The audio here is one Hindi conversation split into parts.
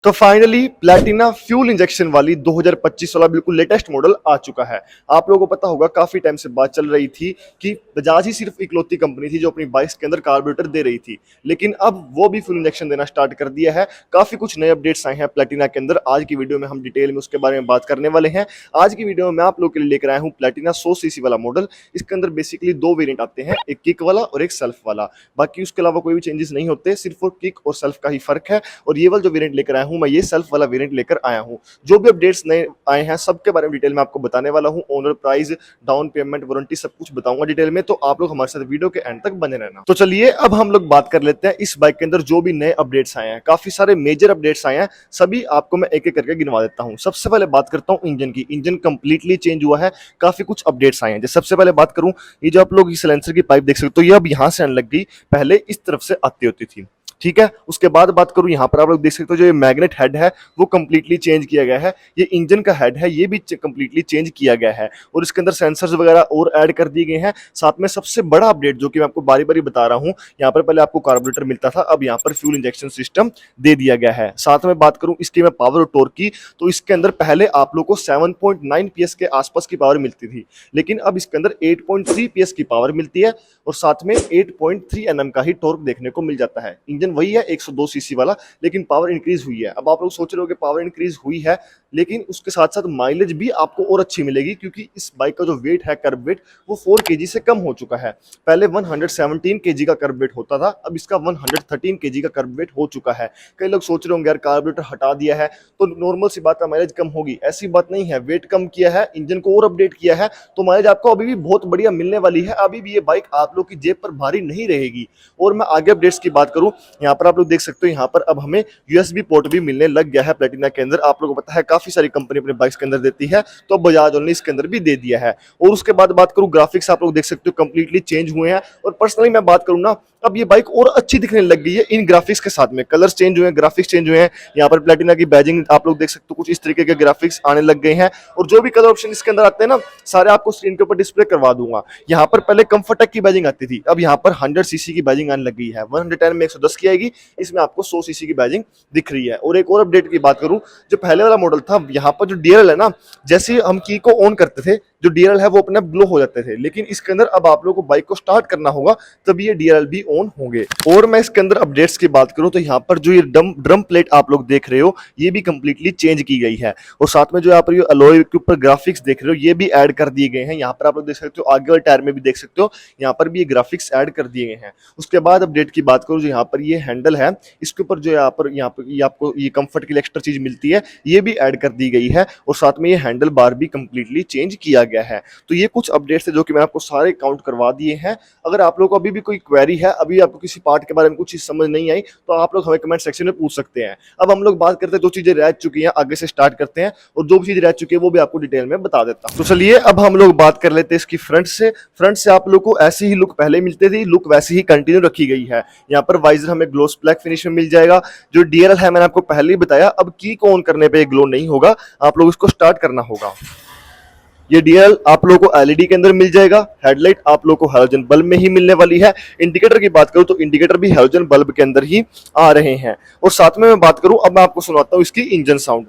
तो फाइनली प्लैटिना फ्यूल इंजेक्शन वाली 2025 वाला बिल्कुल लेटेस्ट मॉडल आ चुका है। आप लोगों को पता होगा काफी टाइम से बात चल रही थी कि बजाज ही सिर्फ इकलौती कंपनी थी जो अपनी बाइक्स के अंदर कार्बोरेटर दे रही थी, लेकिन अब वो भी फ्यूल इंजेक्शन देना स्टार्ट कर दिया है। काफी कुछ नए अपडेट्स आए हैं प्लैटिना के अंदर। आज की वीडियो में हम डिटेल में उसके बारे में बात करने वाले हैं। आज की वीडियो में मैं आप लोग के लिए लेकर आया हूँ प्लैटिना 100 सीसी वाला मॉडल। इसके अंदर बेसिकली दो वेरिएंट आते हैं, एक किक वाला और एक सेल्फ वाला। बाकी उसके अलावा कोई भी चेंजेस नहीं होते, सिर्फ और किक और सेल्फ का ही फर्क है। और ये वाला जो वेरिएंट लेकर आया हूँ मैं, ये सेल्फ वाला वेरिएंट लेकर आया हूं। जो भी अपडेट्स नए आए हैं सबके बारे में डिटेल में आपको बताने वाला हूं। Owner price, down payment, warranty सब कुछ बताऊंगा डिटेल में, तो आप लोग हमारे साथ वीडियो के एंड तक बने रहना। तो चलिए अब हम लोग बात कर लेते हैं इस बाइक के अंदर जो भी नए अपडेट्स आए हैं। काफी सारे मेजर अपडेट्स आए हैं, सभी आपको मैं एक एक करके गिनवा देता हूं। सबसे पहले बात करता हूं इंजन की। इंजन कंप्लीटली चेंज हुआ है, काफी कुछ अपडेट्स आए हैं। जैसे सबसे पहले बात करूं, ये जो आप लोग सिलेंसर की पाइप देख सकते हो, ये अब यहां से आने लग गई, पहले इस तरफ से आती होती थी। ठीक है, उसके बाद बात करूं, यहाँ पर आप लोग देख सकते हो जो ये मैग्नेट हेड है वो कंप्लीटली चेंज किया गया है। ये इंजन का हेड है, ये भी कंप्लीटली चेंज किया गया है और इसके अंदर सेंसर्स वगैरह और ऐड कर दिए गए हैं। साथ में सबसे बड़ा अपडेट जो कि मैं आपको बारी बारी बता रहा हूँ, यहाँ पर पहले आपको कार्बोरेटर मिलता था, अब यहाँ पर फ्यूल इंजेक्शन सिस्टम दे दिया गया है। साथ में बात करूं इसकी मैं पावर और टॉर्क की, तो इसके अंदर पहले आप लोग को 7.9 PS के आसपास की पावर मिलती थी, लेकिन अब इसके अंदर 8.3 PS की पावर मिलती है और साथ में 8.3 Nm का ही टॉर्क देखने को मिल जाता है। इंजन वही है 102 सीसी वाला, लेकिन पावर इंक्रीज हुई है। अब आप लोग सोच रहे हो कि पावर इंक्रीज हुई है, लेकिन उसके साथ साथ माइलेज भी आपको और अच्छी मिलेगी, क्योंकि इस बाइक का जो वेट है, कर्ब वेट, वो 4 kg से कम हो चुका है। पहले 117 kg का कर्ब वेट होता था, अब इसका 113 kg का कर्ब वेट हो चुका है। कई लोग सोच रहे होंगे यार कार्बोरेटर हटा दिया है तो नॉर्मल सी बात है माइलेज कम होगी। ऐसी बात नहीं है, वेट कम किया है, इंजन को और अपडेट किया है, तो माइलेज आपको अभी भी बहुत बढ़िया मिलने वाली है। अभी भी ये बाइक आप लोग की जेब पर भारी नहीं रहेगी। और मैं आगे अपडेट्स की बात करूं, यहाँ पर आप लोग देख सकते हो, यहाँ पर अब हमें यूएसबी पोर्ट भी मिलने लग गया है प्लैटिना के अंदर। आप लोगों को पता है काफी सारी कंपनी अपने बाइक्स के अंदर देती है, तो बजाज ने इसके अंदर भी दे दिया है। और उसके बाद बात करूं ग्राफिक्स, आप लोग देख सकते हो कंप्लीटली चेंज हुए हैं। और पर्सनली मैं बात करूं ना, अब ये बाइक और अच्छी दिखने लग गई है इन ग्राफिक्स के साथ में। कलर्स चेंज हुए हैं, ग्राफिक्स चेंज हुए हैं। यहाँ पर प्लैटिना की बैजिंग आप लोग देख सकते हो, कुछ इस तरीके के ग्राफिक्स आने लग गए हैं। और जो भी कलर ऑप्शन इसके अंदर आते हैं ना, सारे आपको स्क्रीन के ऊपर डिस्प्ले करवा दूंगा। यहाँ पर पहले कंफर्टेक की बैजिंग आती थी, अब यहाँ पर 100 सीसी की बैजिंग आने लग गई है। 110 में 110 की आएगी, इसमें आपको 100 सीसी की बैजिंग दिख रही है। और एक और अपडेट की बात करूं, जो पहले वाला मॉडल था, यहाँ पर जो डीएलएल है ना, जैसे हम की को ऑन करते थे, जो डीएलएल है वो अपने आप ग्लो हो जाते थे, लेकिन इसके अंदर अब आप लोगों को बाइक को स्टार्ट करना होगा तभी ये डीएलएल भी ऑन होंगे। और मैं इसके अंदर अपडेट्स की बात करूं तो यहाँ पर जो ये ड्रम प्लेट आप लोग देख रहे हो, ये भी कंप्लीटली चेंज की गई है। और साथ में जो यहाँ पर ये अलॉय के ऊपर ग्राफिक्स देख रहे हो, ये भी ऐड कर दिए गए हैं। यहाँ पर आप लोग देख सकते हो, आगे वाले टायर में भी देख सकते हो, यहाँ पर भी ये ग्राफिक्स ऐड कर दिए गए हैं। उसके बाद अपडेट की बात करूं, जो यहाँ पर ये हैंडल है, इसके ऊपर जो यहाँ पर ये आपको ये कंफर्ट के लिए एक्स्ट्रा चीज मिलती है, ये भी ऐड कर दी गई है। और साथ में ये हैंडल बार भी कंप्लीटली चेंज किया गया है। तो ये कुछ अपडेट्स है जो कि मैं आपको सारे काउंट करवा दिए हैं। अगर आप लोगों को अभी भी कोई क्वेरी है, अभी आपको किसी पार्ट के बारे में कुछ चीज समझ नहीं आई, तो आप लोग हमें कमेंट सेक्शन में पूछ सकते हैं। अब हम लोग बात करते हैं जो चीजें रह चुकी हैं, आगे से स्टार्ट करते हैं, और जो भी चीज रह चुकी है वो भी आपको डिटेल में बता देता हूं। तो चलिए अब हम लोग बात कर लेते हैं इसकी फ्रंट से। फ्रंट से आप लोग को ऐसी ही लुक पहले मिलती थी, लुक वैसी ही कंटिन्यू रखी गई है। यहाँ पर वाइजर हमें ग्लोस ब्लैक फिनिश में मिल जाएगा। जो डीएलएल है मैंने आपको पहले ही बताया, अब की को ऑन करने पे ग्लो नहीं होगा, आप लोग इसको स्टार्ट करना होगा। ये डीएल आप लोगों को एलईडी के अंदर मिल जाएगा। हेडलाइट आप लोगों को हैलोजन बल्ब में ही मिलने वाली है। इंडिकेटर की बात करूं तो इंडिकेटर भी हैलोजन बल्ब के अंदर ही आ रहे हैं। और साथ में मैं बात करूं, अब मैं आपको सुनाता हूं इसकी इंजन साउंड।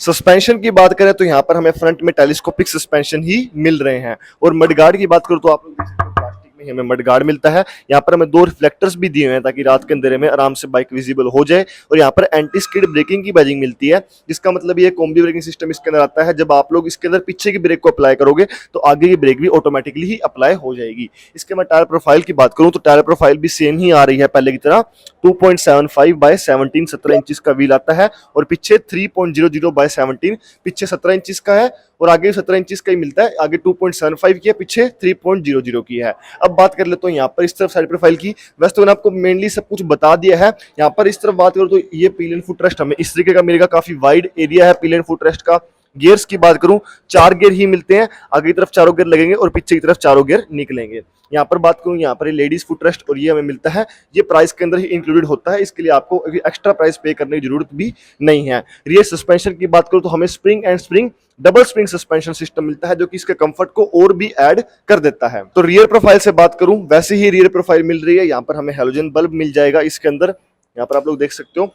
सस्पेंशन की बात करें तो यहाँ पर हमें फ्रंट में टेलीस्कोपिक सस्पेंशन ही मिल रहे हैं। और मडगार्ड की बात करूं तो आप लोग देख सकते हो, प्लास्टिक में हमें मडगार्ड मिलता है। यहाँ पर हमें 2 रिफ्लेक्टर्स भी दिए हुए हैं ताकि रात के अंधेरे में आराम से बाइक विजिबल हो जाए। और यहाँ पर एंटी स्किड ब्रेकिंग की बैजिंग मिलती है, जिसका मतलब ये कॉम्बी ब्रेकिंग सिस्टम इसके अंदर आता है। जब आप लोग इसके अंदर पीछे की ब्रेक को अप्लाई करोगे तो आगे की ब्रेक भी ऑटोमेटिकली ही अप्लाई हो जाएगी। इसके मैं टायर प्रोफाइल की बात करूं तो टायर प्रोफाइल भी सेम ही आ रही है पहले की तरह। 2.75 बाय 17 17 इंचेस का व्हील आता है, और पीछे 3.00 बाय 17, पीछे 17 इंचेस का है और आगे 17 इंचेस का ही मिलता है। आगे 2.75 की है, पीछे 3.00 की है। अब बात कर लेते हो यहाँ पर इस तरफ साइड प्रोफाइल की। वैसे तो मैंने आपको मेनली सब कुछ बता दिया है। यहाँ पर इस तरफ बात करो तो ये पिलियन फुट रेस्ट हमें इस तरीके का मिलेगा, काफी वाइड एरिया है पिलियन फुट रेस्ट का। गियर्स की बात करूं, 4 गियर ही मिलते हैं, आगे की तरफ चारों गियर लगेंगे और पीछे की तरफ चारों गियर निकलेंगे। यहाँ पर बात करूं, यहाँ पर लेडीज फुट रेस्ट और ये हमें मिलता है, ये प्राइस के अंदर ही इंक्लूडेड होता है, इसके लिए आपको एक्स्ट्रा प्राइस पे करने की जरूरत भी नहीं है। रियर सस्पेंशन की बात करूं तो हमें spring and spring double spring suspension system मिलता है, जो कि इसके कंफर्ट को और भी ऐड कर देता है। तो रियर प्रोफाइल से बात करूं, वैसे ही रियर प्रोफाइल मिल रही है। यहाँ पर हमें हेलोजन बल्ब मिल जाएगा इसके अंदर, यहाँ पर आप लोग देख सकते हो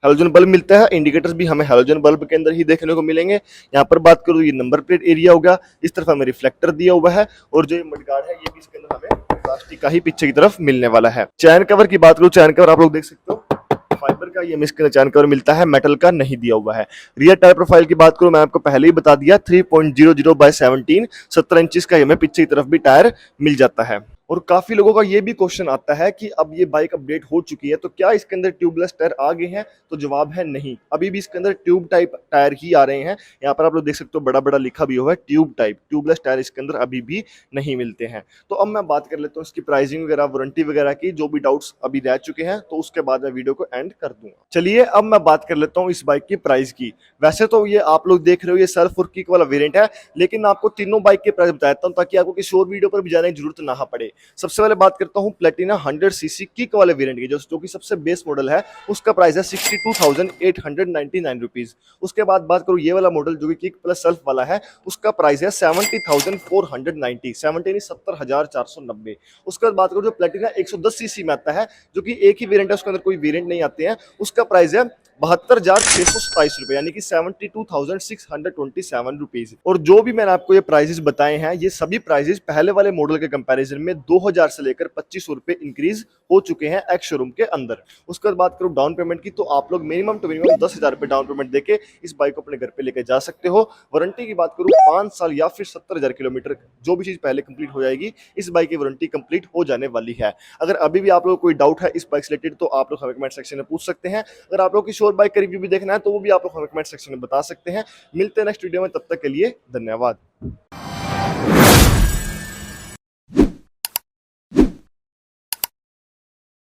हेलोजन बल्ब मिलता है। इंडिकेटर्स भी हमें हेलोजन बल्ब के अंदर ही देखने को मिलेंगे। यहाँ पर बात करूँ, ये नंबर प्लेट एरिया होगा, इस तरफ हमें रिफ्लेक्टर दिया हुआ है, और जो ये मडगार्ड है ये भी इसके अंदर हमें प्लास्टिक का ही पीछे की तरफ मिलने वाला है। चैन कवर की बात करूँ, चैन कवर आप लोग देख सकते हो फाइबर का, ये हमें इसके अंदर चैन कवर मिलता है, मेटल का नहीं दिया हुआ है। रियर टायर प्रोफाइल की बात करूँ, मैं आपको पहले ही बता दिया 3.00 बाय 17 17 इंचेस का हमें पीछे की तरफ भी टायर मिल जाता है। और काफी लोगों का ये भी क्वेश्चन आता है कि अब ये बाइक अपडेट हो चुकी है तो क्या इसके अंदर ट्यूबलेस टायर आ गए हैं, तो जवाब है नहीं, अभी भी इसके अंदर ट्यूब टाइप टायर ही आ रहे हैं। यहाँ पर आप लोग देख सकते हो बड़ा बड़ा लिखा भी हुआ है ट्यूब टाइप, ट्यूबलेस टायर इसके अंदर अभी भी नहीं मिलते हैं। तो अब मैं बात कर लेता हूँ इसकी प्राइसिंग वगैरह, वारंटी वगैरह की, जो भी डाउट्स अभी रह चुके हैं, तो उसके बाद मैं वीडियो को एंड कर दूंगा। चलिए अब मैं बात कर लेता हूँ इस बाइक की प्राइस की। वैसे तो ये आप लोग देख रहे हो ये सर्फ और किक वाला वेरिएंट है, लेकिन मैं आपको तीनों बाइक के प्राइस बताता हूँ ताकि आपको किसी और वीडियो पर भी जाने की जरूरत ना पड़े। सबसे पहले बात करता हूं प्लेटिना 100 सीसी किक वाले वेरिएंट की, जो कि सबसे बेस मॉडल है, उसका प्राइस है 62,899 रुपीज। उसके बाद बात करूं ये वाला मॉडल जो कि किक प्लस सेल्फ वाला है, उसका प्राइस है 70,490, 70,490। उसके बाद बात करूं जो प्लेटिना 110 सीसी में आता है, जो कि एक ही वेरिएंट है, उसके अंदर कोई वेरिएंट नहीं आते हैं, उसका प्राइस है 72,627 रुपए, यानी कि 72,627 रुपीज। और जो भी मैंने आपको ये प्राइसेस बताए हैं, ये सभी प्राइसेस पहले वाले मॉडल के कंपैरिजन में 2000 से लेकर 2500 रुपए इंक्रीज हो चुके हैं एक्स शोरूम के अंदर। उसके बाद बात करूं डाउन पेमेंट की, तो आप लोग मिनिमम टू मिनिमम 10,000 रुपए डाउन पेमेंट देके इस बाइक को अपने घर पे लेके जा सकते हो। वारंटी की बात करूं 5 साल या फिर 70,000 किलोमीटर, जो भी चीज पहले कंप्लीट हो जाएगी, इस बाइक की वारंटी कंप्लीट हो जाने वाली है। अगर अभी भी आप लोग कोई डाउट है इस बाइक से रिलेटेड, तो आप लोग हमें कमेंट सेक्शन में पूछ सकते हैं। अगर आप लोग किसी और बाइक का रिव्यू भी देखना है तो वो भी आप लोग हमें कमेंट सेक्शन में बता सकते हैं। मिलते हैं नेक्स्ट वीडियो में, तब तक के लिए धन्यवाद।